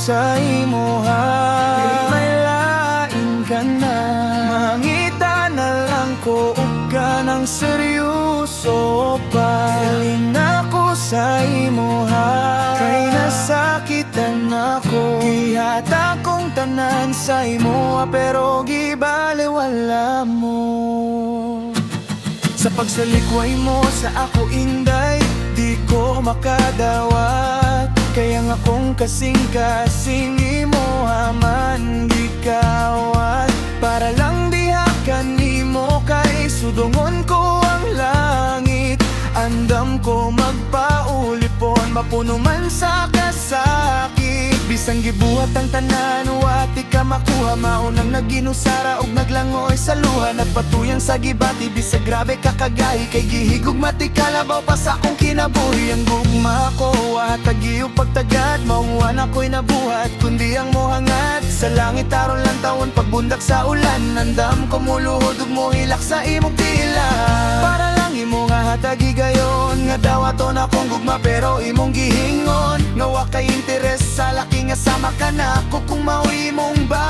sa imuha. May lain ka na, mangita na lang ko ug ka ng seryoso pa. Galing ako sa imuha, kay nasakitan ako. Gihata kong tanan sa imuha, pero gibaliwala mo. Sa pagsalikway mo sa ako inday, di ko makadawat. Kaya nga kung kasing-kasing imo man gikawat, para lang dihakan nimo kay sudungon ko ang langit. Andam ko magpaulipon, mapuno man sa kasakit. Bisang gibuhat ang tanan, wati ka makuha. Maunang naginusara og naglangoy sa luha. Nagpatuyang sa gibati, bisag grabe kakagahi. Kay gihigog mati kalabaw pa sa akong kinabuhi. Ang gugma ko, watagi o pagtagad. Mauwan ako'y nabuhat, kundi ang mohangat. Sa langit aron lang taon, pagbundak sa ulan. Nandam ko muluhod ug mohilak sa imong tila. Para lang imo nga hatagi gayon, nga dawaton akong gugma pero imong gihingon. Nga wa kay interes sa laki nga sama ka na ako kung mao imong ba.